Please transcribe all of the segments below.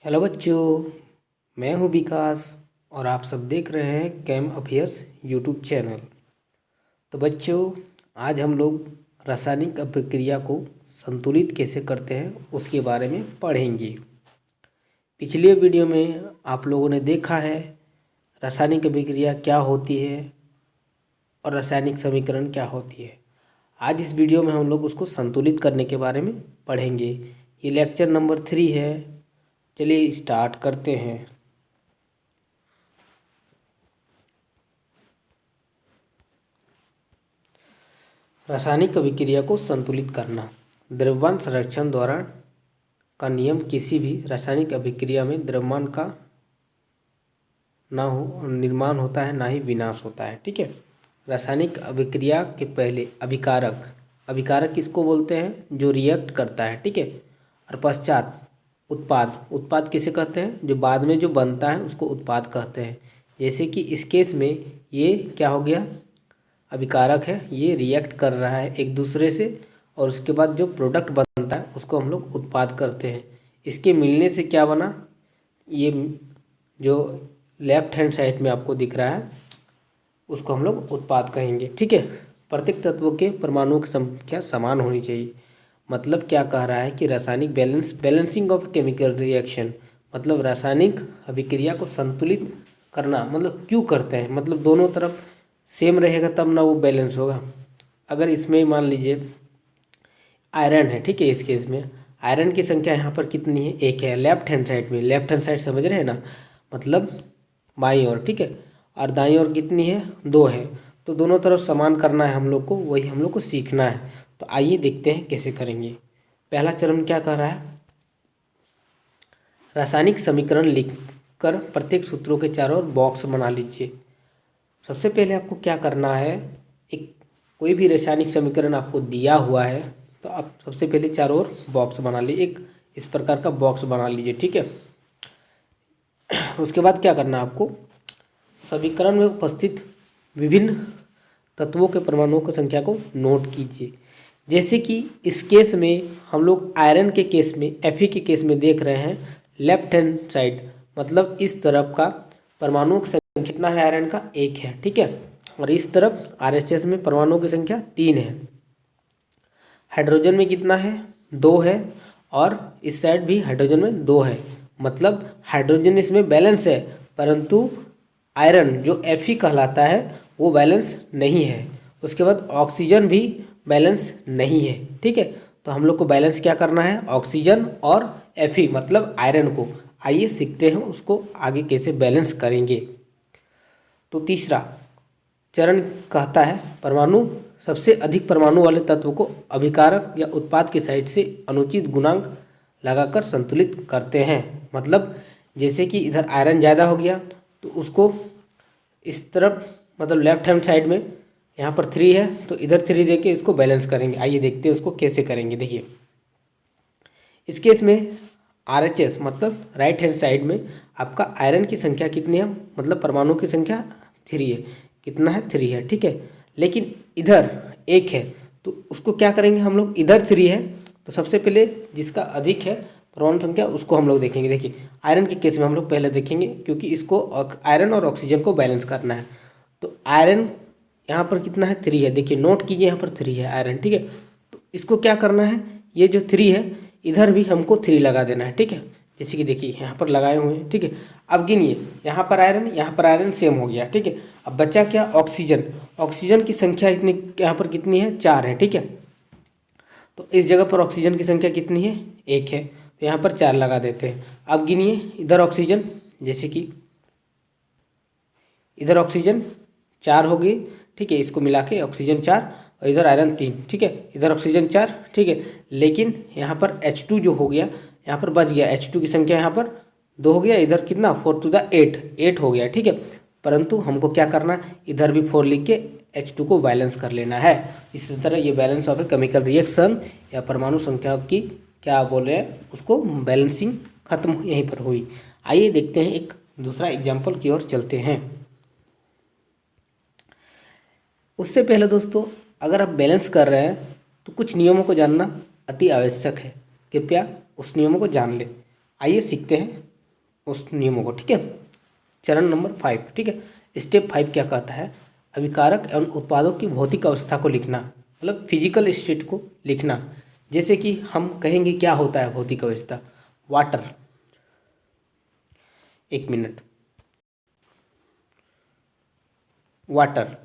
Hello बच्चों, मैं हूं विकास और आप सब देख रहे हैं कैम अफेयर्स यूट्यूब चैनल। तो बच्चों, आज हम लोग रासायनिक अभिक्रिया को संतुलित कैसे करते हैं उसके बारे में पढ़ेंगे। पिछले वीडियो में आप लोगों ने देखा है रासायनिक अभिक्रिया क्या होती है और रासायनिक समीकरण क्या होती है। आज इस वीडियो में हम लोग उसको संतुलित करने के बारे में पढ़ेंगे। ये लेक्चर नंबर 3 है। चलिए स्टार्ट करते हैं। रासायनिक अभिक्रिया को संतुलित करना। द्रव्यमान संरक्षण द्वारा का नियम किसी भी रासायनिक अभिक्रिया में द्रव्यमान का ना हो निर्माण होता है, ना ही विनाश होता है। ठीक है। रासायनिक अभिक्रिया के पहले अभिकारक, अभिकारक किसको बोलते हैं? जो रिएक्ट करता है। ठीक है। और पश्चात उत्पाद, उत्पाद किसे कहते हैं? जो बाद में जो बनता है उसको उत्पाद कहते हैं। जैसे कि इस केस में ये क्या हो गया, अभिकारक है, ये रिएक्ट कर रहा है एक दूसरे से और उसके बाद जो प्रोडक्ट बनता है उसको हम लोग उत्पाद करते हैं। इसके मिलने से क्या बना, ये जो लेफ्ट हैंड साइड में आपको दिख रहा है उसको हम लोग उत्पाद कहेंगे। ठीक है। प्रत्येक तत्वों के परमाणुओं की संख्या समान होनी चाहिए। मतलब क्या कह रहा है कि रासायनिक बैलेंसिंग ऑफ केमिकल रिएक्शन, मतलब रासायनिक अभिक्रिया को संतुलित करना। मतलब क्यों करते हैं? मतलब दोनों तरफ सेम रहेगा तब ना वो बैलेंस होगा। अगर इसमें मान लीजिए आयरन है, ठीक है, इस केस में आयरन की संख्या यहाँ पर कितनी है? एक है लेफ्ट हैंड साइड में। लेफ्ट हैंड साइड समझ रहे हैं ना, मतलब बाईं ओर। ठीक है। और दाईं ओर कितनी है? 2 है। तो दोनों तरफ समान करना है हम लोग को, वही हम लोग को सीखना है। तो आइए देखते हैं कैसे करेंगे। पहला चरण क्या कर रहा है, रासायनिक समीकरण लिखकर प्रत्येक सूत्रों के चारों ओर बॉक्स बना लीजिए। सबसे पहले आपको क्या करना है, एक कोई भी रासायनिक समीकरण आपको दिया हुआ है तो आप सबसे पहले चारों ओर बॉक्स बना लीजिए। एक इस प्रकार का बॉक्स बना लीजिए। ठीक है। उसके बाद क्या करना है आपको, समीकरण में उपस्थित विभिन्न तत्वों के परमाणुओं की संख्या को नोट कीजिए। जैसे कि इस केस में हम लोग आयरन के केस में, Fe के केस में देख रहे हैं लेफ्ट हैंड साइड, मतलब इस तरफ का परमाणुओं की संख्या कितना है? आयरन का 1 है। ठीक है। और इस तरफ RHS में परमाणुओं की संख्या 3 है। हाइड्रोजन में कितना है? 2 है। और इस साइड भी हाइड्रोजन में 2 है। मतलब हाइड्रोजन इसमें बैलेंस है, परंतु आयरन जो Fe कहलाता है वो बैलेंस नहीं है। उसके बाद ऑक्सीजन भी बैलेंस नहीं है। ठीक है। तो हम लोग को बैलेंस क्या करना है? ऑक्सीजन और Fe मतलब आयरन को। आइए सीखते हैं उसको आगे कैसे बैलेंस करेंगे। तो तीसरा चरण कहता है परमाणु, सबसे अधिक परमाणु वाले तत्व को अभिकारक या उत्पाद की साइड से अनुचित गुणांक लगाकर संतुलित करते हैं। मतलब जैसे कि इधर आयरन ज़्यादा हो गया तो उसको इस तरफ, मतलब लेफ्ट हैंड साइड में यहाँ पर 3 है तो इधर 3 दे के इसको बैलेंस करेंगे। आइए देखते हैं उसको कैसे करेंगे। देखिए इस केस में RHS मतलब राइट हैंड साइड में आपका आयरन की संख्या कितनी है? मतलब परमाणु की संख्या 3 है। कितना है? 3 है। ठीक है। लेकिन इधर 1 है तो उसको क्या करेंगे हम लोग? इधर 3 है तो सबसे पहले जिसका अधिक है परमाणु संख्या उसको हम लोग देखेंगे। देखिए आयरन के केस में हम लोग पहले देखेंगे क्योंकि इसको आयरन और ऑक्सीजन को बैलेंस करना है। तो आयरन यहाँ पर कितना है? 3 है। देखिए नोट कीजिए यहाँ पर 3 है आयरन। ठीक है। तो इसको क्या करना है, ये जो 3 है इधर भी हमको 3 लगा देना है। ठीक है। जैसे कि देखिए यहाँ पर लगाए हुए हैं। ठीक है। अब गिनिए, यहाँ पर आयरन सेम हो गया। ठीक है। अब बचा क्या? ऑक्सीजन। ऑक्सीजन की संख्या इतनी यहाँ पर कितनी है? 4 है। ठीक है। तो इस जगह पर ऑक्सीजन की संख्या कितनी है? 1 है। तो यहाँ पर 4 लगा देते हैं। अब गिनिए इधर ऑक्सीजन, जैसे कि इधर ऑक्सीजन 4 होगी। ठीक है। इसको मिला के ऑक्सीजन 4 और इधर आयरन 3। ठीक है। इधर ऑक्सीजन 4। ठीक है। लेकिन यहाँ पर H2 जो हो गया, यहाँ पर बच गया। H2 की संख्या यहाँ पर 2 हो गया। इधर कितना? 4 टू द 8 हो गया। ठीक है। परंतु हमको क्या करना, इधर भी 4 लिख के H2 को बैलेंस कर लेना है। इसी तरह ये balance of a chemical reaction या परमाणु संख्या की क्या बोल रहे हैं उसको, बैलेंसिंग खत्म यहीं पर हुई। आइए देखते हैं एक दूसरा एग्जाम्पल की ओर चलते हैं। उससे पहले दोस्तों, अगर आप बैलेंस कर रहे हैं तो कुछ नियमों को जानना अति आवश्यक है। कृपया उस नियमों को जान लें। आइए सीखते हैं उस नियमों को, ठीक है। चरण नंबर 5, ठीक है। स्टेप 5 क्या कहता है? अभिकारक एवं उत्पादों की भौतिक अवस्था को लिखना, मतलब फिजिकल स्टेट को लिखना। जैसे कि हम कहेंगे क्या होता है भौतिक अवस्था? वाटर, एक मिनट, वाटर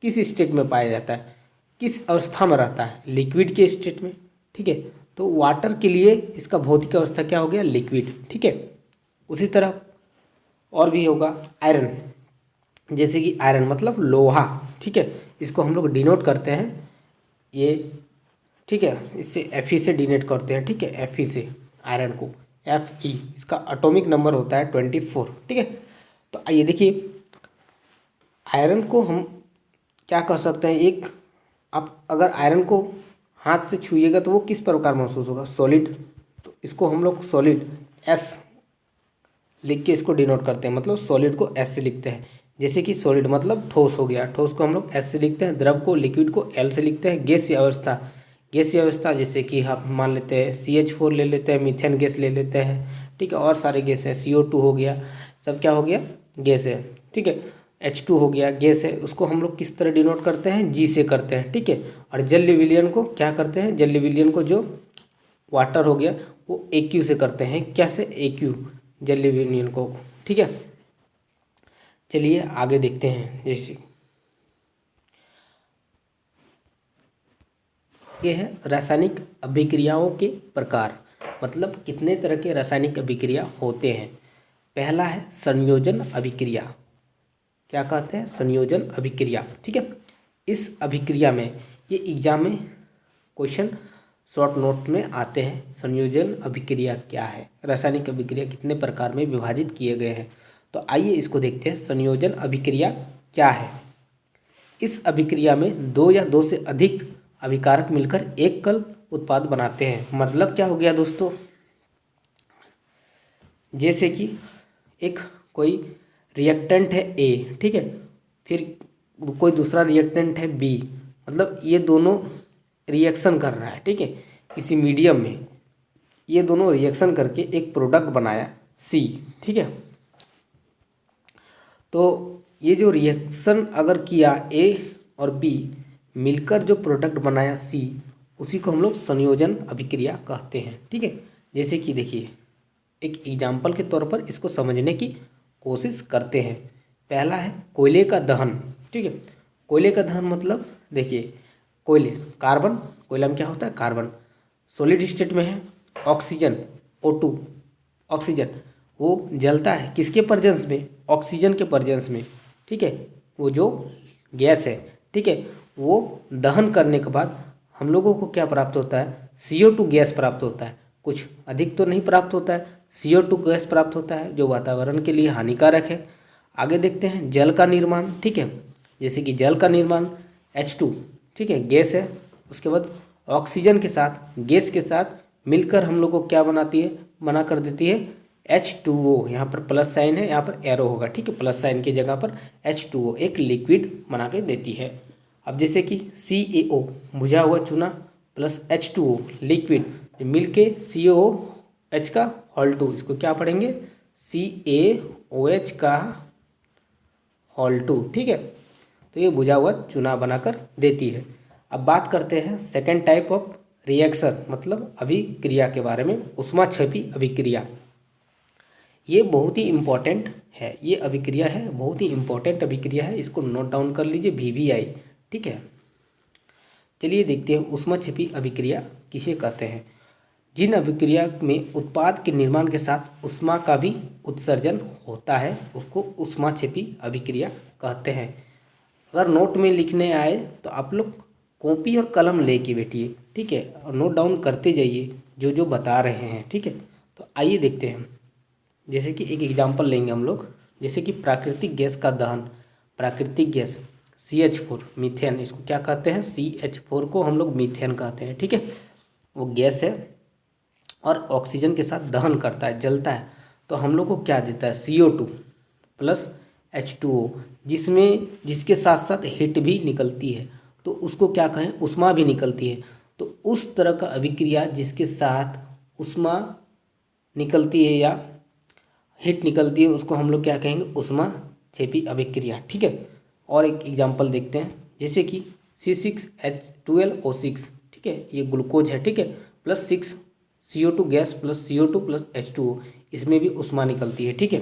किस स्टेट में पाया जाता है, किस अवस्था में रहता है? लिक्विड के स्टेट में, ठीक है। तो वाटर के लिए इसका भौतिक अवस्था क्या हो गया? लिक्विड, ठीक है। उसी तरह और भी होगा आयरन, जैसे कि आयरन मतलब लोहा, ठीक है। इसको हम लोग डिनोट करते हैं ये, ठीक है, इससे Fe से डिनोट करते हैं, ठीक है। Fe से आयरन को Fe, इसका एटॉमिक नंबर होता है 24, ठीक है। तो आइए देखिए, आयरन को हम क्या कह सकते हैं? एक, आप अगर आयरन को हाथ से छूइएगा तो वो किस प्रकार महसूस होगा? सॉलिड। तो इसको हम लोग सॉलिड एस लिख के इसको डिनोट करते हैं, मतलब सॉलिड को एस से लिखते हैं। जैसे कि सॉलिड मतलब ठोस हो गया, ठोस को हम लोग एस से लिखते हैं, द्रव को, लिक्विड को एल से लिखते हैं। गैसीय अवस्था, गैसीय अवस्था जैसे कि हम मान लेते हैं CH4 ले लेते हैं, मीथेन गैस ले लेते हैं, ठीक है। और सारे गैस हैं, CO2 हो गया, सब क्या हो गया? गैस है, ठीक है। H2 हो गया, गैस है, उसको हम लोग किस तरह डिनोट करते हैं? G से करते हैं, ठीक है। और जल विलयन को क्या करते हैं? जल विलयन को जो वाटर हो गया वो AQ से करते हैं। क्या से? AQ, जल विलयन को, ठीक है। चलिए आगे देखते हैं। जैसे ये है रासायनिक अभिक्रियाओं के प्रकार, मतलब कितने तरह के रासायनिक अभिक्रिया होते हैं। पहला है संयोजन अभिक्रिया। क्या कहते हैं? संयोजन अभिक्रिया, ठीक है। इस अभिक्रिया में, ये एग्जाम में क्वेश्चन शॉर्ट नोट में आते हैं। संयोजन अभिक्रिया क्या है? रासायनिक अभिक्रिया कितने प्रकार में विभाजित किए गए हैं? तो आइए इसको देखते हैं। संयोजन अभिक्रिया क्या है? इस अभिक्रिया में दो या दो से अधिक अभिकारक मिलकर एक कल उत्पाद बनाते हैं। मतलब क्या हो गया दोस्तों? जैसे कि एक कोई रिएक्टेंट है A, ठीक है, फिर कोई दूसरा रिएक्टेंट है B, मतलब ये दोनों रिएक्शन कर रहा है, ठीक है, किसी मीडियम में। ये दोनों रिएक्शन करके एक प्रोडक्ट बनाया C, ठीक है। तो ये जो रिएक्शन अगर किया A और B मिलकर जो प्रोडक्ट बनाया C, उसी को हम लोग संयोजन अभिक्रिया कहते हैं, ठीक है। जैसे कि देखिए, एक एग्जाम्पल के तौर पर इसको समझने की कोशिश करते हैं। पहला है कोयले का दहन, ठीक है। कोयले का दहन मतलब देखिए, कोयले, कार्बन, कोयला में क्या होता है? कार्बन सॉलिड स्टेट में है। ऑक्सीजन O2, ऑक्सीजन वो जलता है किसके प्रेजेंस में? ऑक्सीजन के प्रेजेंस में, ठीक है। वो जो गैस है, ठीक है, वो दहन करने के बाद हम लोगों को क्या प्राप्त होता है? CO2 गैस प्राप्त होता है। कुछ अधिक तो नहीं प्राप्त होता है, CO2 गैस प्राप्त होता है जो वातावरण के लिए हानिकारक है। आगे देखते हैं जल का निर्माण, ठीक है। जैसे कि जल का निर्माण H2, ठीक है, गैस है। उसके बाद ऑक्सीजन के साथ, गैस के साथ मिलकर हम लोग को क्या बनाती है? बना कर देती है H2O। यहाँ पर प्लस साइन है, यहाँ पर एरो होगा, ठीक है। प्लस साइन की जगह पर H2O एक लिक्विड बना के देती है। अब जैसे कि CaO, बुझा हुआ चूना, प्लस H2O लिक्विड मिल के COOH का होल 2, इसको क्या पढ़ेंगे? CaOH का होल 2, ठीक है। तो ये बुझा हुआ चूना बनाकर देती है। अब बात करते हैं सेकेंड टाइप ऑफ रिएक्शन, मतलब अभिक्रिया के बारे में, ऊष्माक्षेपी अभिक्रिया। ये बहुत ही इम्पोर्टेंट है, ये अभिक्रिया है, बहुत ही इम्पोर्टेंट अभिक्रिया है, इसको नोट डाउन कर लीजिए, VVI, ठीक है। चलिए देखते हैं ऊष्माक्षेपी अभिक्रिया किसे कहते हैं। जिन अभिक्रिया में उत्पाद के निर्माण के साथ ऊष्मा का भी उत्सर्जन होता है उसको ऊष्माक्षेपी अभिक्रिया कहते हैं। अगर नोट में लिखने आए तो आप लोग कॉपी और कलम लेके बैठिए, ठीक है, और नोट डाउन करते जाइए जो जो बता रहे हैं, ठीक है। तो आइए देखते हैं। जैसे कि एक एग्जांपल लेंगे हम लोग, जैसे कि प्राकृतिक गैस का दहन, प्राकृतिक गैस CH4, मीथेन, इसको क्या कहते हैं? CH4 को हम लोग मीथेन कहते हैं, ठीक है। वो गैस है और ऑक्सीजन के साथ दहन करता है, जलता है, तो हम लोग को क्या देता है? CO2 प्लस H2O, जिसके साथ साथ हीट भी निकलती है, तो उसको क्या कहें? ऊष्मा भी निकलती है। तो उस तरह का अभिक्रिया जिसके साथ ऊष्मा निकलती है या हीट निकलती है उसको हम लोग क्या कहेंगे, ऊष्माक्षेपी अभिक्रिया। ठीक है, और एक एग्जांपल देखते हैं, जैसे कि C6H12O6। ठीक है, ये ग्लूकोज है। ठीक है, plus 6 CO2 gas plus CO2 plus H2O, इसमें भी ऊष्मा निकलती है। ठीक है,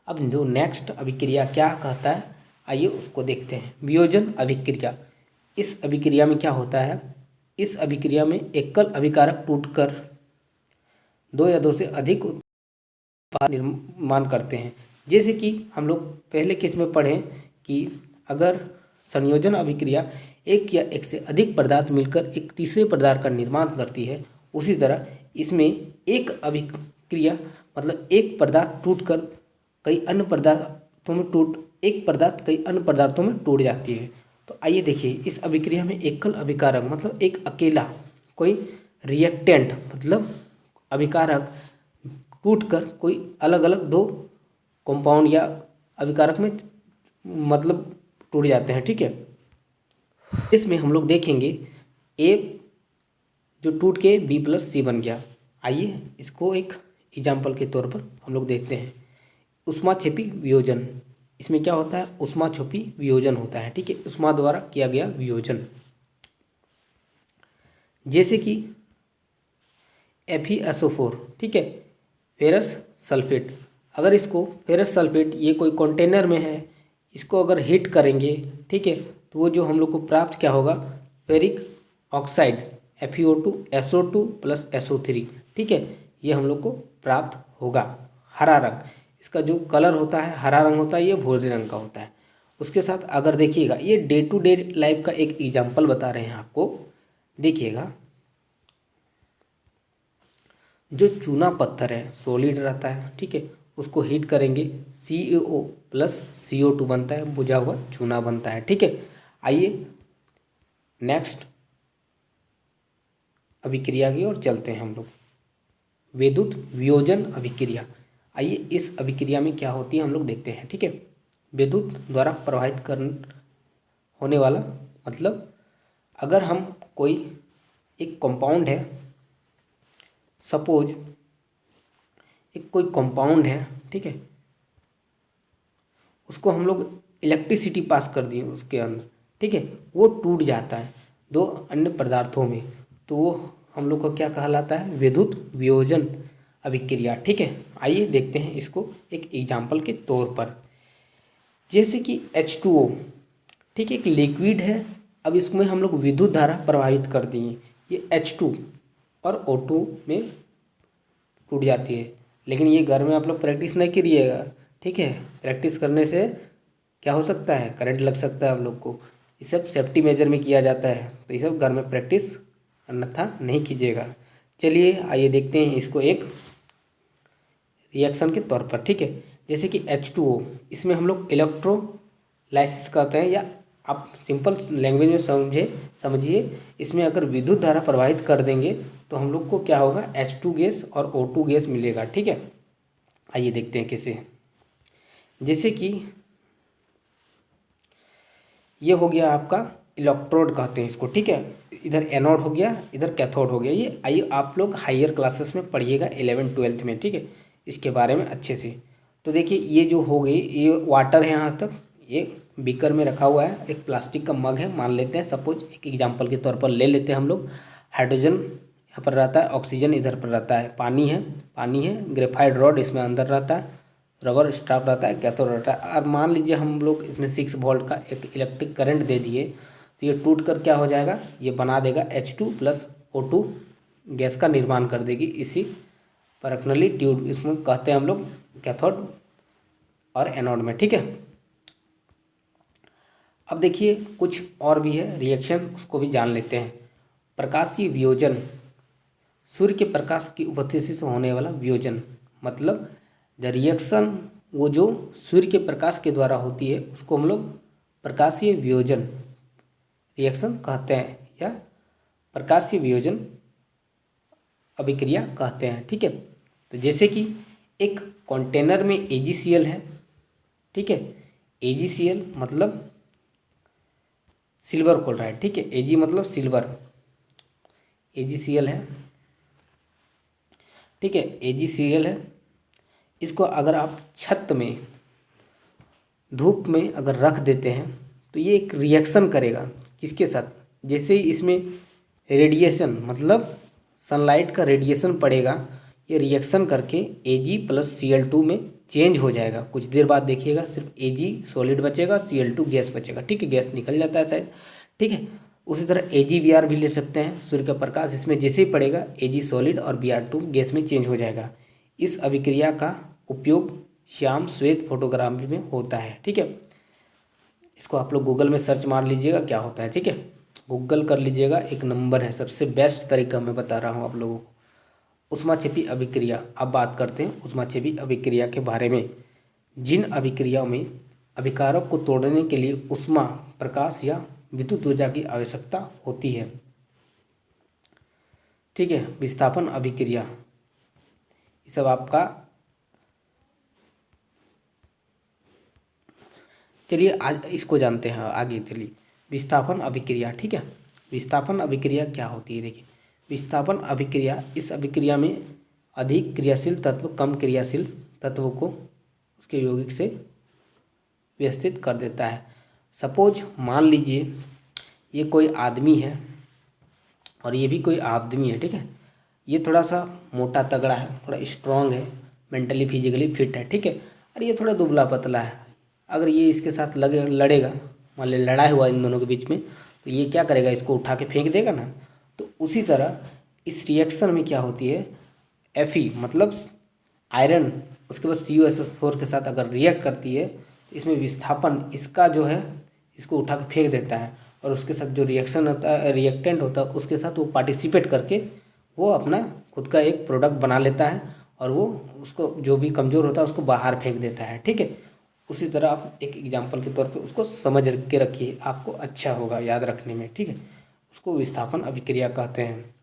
अब जो नेक्स्ट अभिक्रिया क्या कहता है, आइए उसको देखते हैं। वियोजन अभिक्रिया। इस अभिक्रिया में क्या होता है, इस अभिक्रिया में एकल अभिकारक टूटकर दो या दो से अधिक उत्पाद निर्माण करते हैं। जैसे कि हम लोग पहले केस में पढ़े कि अगर संयोजन अभिक्रिया एक या एक से अधिक पदार्थ मिलकर एक तीसरे पदार्थ का निर्माण करती है, उसी तरह इसमें एक अभिक्रिया मतलब एक पदार्थ टूटकर कई अन्य पदार्थों में एक पदार्थ कई अन्य पदार्थों में टूट जाती है। तो आइए देखिए, इस अभिक्रिया में एकल अभिकारक मतलब एक अकेला कोई रिएक्टेंट मतलब अभिकारक टूटकर कोई अलग अलग दो कंपाउंड या अभिकारक में मतलब टूट जाते हैं। ठीक है, इसमें हम लोग देखेंगे ए जो टूट के B+C बन गया। आइए इसको एक एग्जाम्पल के तौर पर हम लोग देखते हैं। ऊष्माक्षेपी वियोजन, इसमें क्या होता है, ऊष्माक्षेपी वियोजन होता है। ठीक है, ऊष्मा द्वारा किया गया वियोजन। जैसे कि FeSO4। ठीक है, फेरस सल्फेट। अगर इसको फेरस सल्फेट ये कोई कंटेनर में है, इसको अगर हीट करेंगे, ठीक है, तो वो जो हम लोग को प्राप्त क्या होगा, ferric oxide FeO2 SO2 plus SO3। ठीक है, ये हम लोग को प्राप्त होगा। हरा रंग, इसका जो कलर होता है हरा रंग होता है, ये भूरे रंग का होता है। उसके साथ अगर देखिएगा, ये डे टू डे लाइफ का एक एग्जाम्पल बता रहे हैं आपको। देखिएगा, जो चूना पत्थर है सॉलिड रहता है। ठीक है, उसको हीट करेंगे CaO प्लस CO2 बनता है, बुझा हुआ चूना बनता है। ठीक है, आइए नेक्स्ट अभिक्रिया की ओर चलते हैं हम लोग। विद्युत वियोजन अभिक्रिया। आइए इस अभिक्रिया में क्या होती है हम लोग देखते हैं। ठीक है, विद्युत द्वारा प्रवाहित कर होने वाला मतलब अगर हम कोई एक कंपाउंड है, सपोज एक कोई कंपाउंड है, ठीक है, उसको हम लोग इलेक्ट्रिसिटी पास कर दिए उसके अंदर, ठीक है, वो टूट जाता है दो अन्य पदार्थों में, तो वो हम लोग को क्या कहलाता है, विद्युत वियोजन अभिक्रिया। ठीक है, आइए देखते हैं इसको एक एग्जाम्पल के तौर पर। जैसे कि H2O, ठीक है, एक लिक्विड है। अब इसमें हम लोग विद्युत धारा प्रवाहित कर दिए, ये H2 और O2 में टूट जाती है। लेकिन ये घर में आप लोग प्रैक्टिस नहीं करिएगा। ठीक है, प्रैक्टिस करने से क्या हो सकता है, करंट लग सकता है आप लोग को। ये सब सेफ्टी मेजर में किया जाता है, तो ये सब घर में प्रैक्टिस अन्यथा नहीं कीजिएगा। चलिए आइए देखते हैं इसको एक रिएक्शन के तौर पर। ठीक है, जैसे कि H2O, इसमें हम लोग इलेक्ट्रोलाइसिस कहते हैं, या आप सिंपल लैंग्वेज में समझिए, इसमें अगर विद्युत धारा प्रवाहित कर देंगे तो हम लोग को क्या होगा, H2 गैस और O2 गैस मिलेगा। ठीक है, आइए देखते हैं कैसे। जैसे कि ये हो गया आपका इलेक्ट्रोड कहते हैं इसको। ठीक है, इधर एनोड हो गया, इधर कैथोड हो गया। ये आइए आप लोग हायर क्लासेस में पढ़िएगा 11th-12th में। ठीक है, इसके बारे में अच्छे से। तो देखिए ये जो हो गई, ये वाटर है यहाँ तक, ये बीकर में रखा हुआ है, एक प्लास्टिक का मग है मान लेते हैं, सपोज एक एग्जाम्पल के तौर पर ले लेते हैं हम लोग। हाइड्रोजन यहाँ पर रहता है, ऑक्सीजन इधर पर रहता है, पानी है, ग्रेफाइट रॉड इसमें अंदर रहता है, रबर स्ट्रैप रहता है, कैथोड रहता है। और मान लीजिए हम लोग इसमें 6 वोल्ट का एक इलेक्ट्रिक करंट दे दिए, तो ये टूट कर क्या हो जाएगा, ये बना देगा H2 प्लस O2 गैस का निर्माण कर देगी। इसी परक्नली ट्यूब इसमें कहते हैं हम लोग कैथोड और एनोड में। ठीक है, अब देखिए कुछ और भी है रिएक्शन, उसको भी जान लेते हैं। प्रकाशीय वियोजन, सूर्य के प्रकाश की उपस्थिति से होने वाला वियोजन, मतलब द रिएक्शन वो जो सूर्य के प्रकाश के द्वारा होती है उसको हम लोग प्रकाशीय वियोजन रिएक्शन कहते हैं, या प्रकाशीय वियोजन अभिक्रिया कहते हैं। ठीक है, तो जैसे कि एक कंटेनर में AgCl है। ठीक है, AgCl मतलब सिल्वर क्लोराइड। ठीक है, Ag मतलब सिल्वर, AgCl है। ठीक है, AgCl है। इसको अगर आप छत में धूप में अगर रख देते हैं तो ये एक रिएक्शन करेगा किसके साथ, जैसे ही इसमें रेडिएशन मतलब सनलाइट का रेडिएशन पड़ेगा, ये रिएक्शन करके Ag+Cl2 में चेंज हो जाएगा। कुछ देर बाद देखिएगा सिर्फ Ag सॉलिड बचेगा, Cl2 गैस बचेगा। ठीक है, गैस निकल जाता है शायद। ठीक है, उसी तरह AgBr भी ले सकते हैं। सूर्य का प्रकाश इसमें जैसे ही पड़ेगा Ag सॉलिड और Br2 गैस में चेंज हो जाएगा। इस अभिक्रिया का उपयोग श्याम श्वेत फोटोग्राफी में होता है। ठीक है, इसको आप लोग गूगल में सर्च मार लीजिएगा क्या होता है। ठीक है, गूगल कर लीजिएगा, एक नंबर है, सबसे बेस्ट तरीका मैं बता रहा हूँ आप लोगों को। ऊष्माक्षेपी अभिक्रिया। अब बात करते हैं ऊष्माक्षेपी अभिक्रिया के बारे में। जिन अभिक्रियाओं में अभिकारक को तोड़ने के लिए ऊष्मा, प्रकाश या विद्युत ऊर्जा की आवश्यकता होती है। ठीक है, विस्थापन अभिक्रिया, ये सब आपका। चलिए आज इसको जानते हैं आगे। चलिए विस्थापन अभिक्रिया। ठीक है, विस्थापन अभिक्रिया क्या होती है देखिए। विस्थापन अभिक्रिया, इस अभिक्रिया में अधिक क्रियाशील तत्व कम क्रियाशील तत्व को उसके यौगिक से व्यवस्थित कर देता है। सपोज मान लीजिए ये कोई आदमी है और ये भी कोई आदमी है। ठीक है, ये थोड़ा सा मोटा तगड़ा है, थोड़ा स्ट्रांग है, मेंटली फिजिकली फिट है। ठीक है, और ये थोड़ा दुबला पतला है। अगर ये इसके साथ लड़ेगा, मान ली लड़ाई हुआ इन दोनों के बीच में, तो ये क्या करेगा, इसको उठा के फेंक देगा ना। तो उसी तरह इस रिएक्शन में क्या होती है, Fe मतलब आयरन उसके बाद CuSO4 के साथ अगर रिएक्ट करती है तो इसमें विस्थापन इसका जो है इसको उठा के फेंक देता है, और उसके साथ जो रिएक्शन होता है, रिएक्टेंट होता है, उसके साथ वो पार्टिसिपेट करके वो अपना खुद का एक प्रोडक्ट बना लेता है, और वो उसको जो भी कमज़ोर होता है उसको बाहर फेंक देता है। ठीक है, उसी तरह आप एक एग्जाम्पल के तौर पे उसको समझ के रखिए, आपको अच्छा होगा याद रखने में। ठीक है, उसको विस्थापन अभिक्रिया कहते हैं।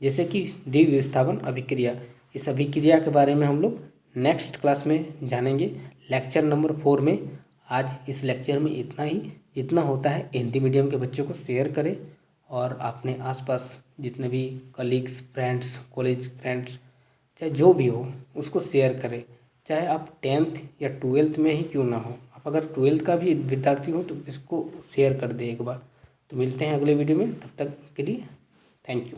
जैसे कि द्वितीय विस्थापन अभिक्रिया, इस अभिक्रिया के बारे में हम लोग नेक्स्ट क्लास में जानेंगे, लेक्चर नंबर 4 में। आज इस लेक्चर में इतना ही। जितना होता है हिंदी मीडियम के बच्चों को शेयर करें, और अपने आसपास जितने भी कलीग्स, फ्रेंड्स, कॉलेज फ्रेंड्स, चाहे जो भी हो उसको शेयर करें। चाहे आप 10th या 12th में ही क्यों ना हो, आप अगर 12th का भी विद्यार्थी हो तो इसको शेयर कर दें एक बार। तो मिलते हैं अगले वीडियो में, तब तक के लिए थैंक यू।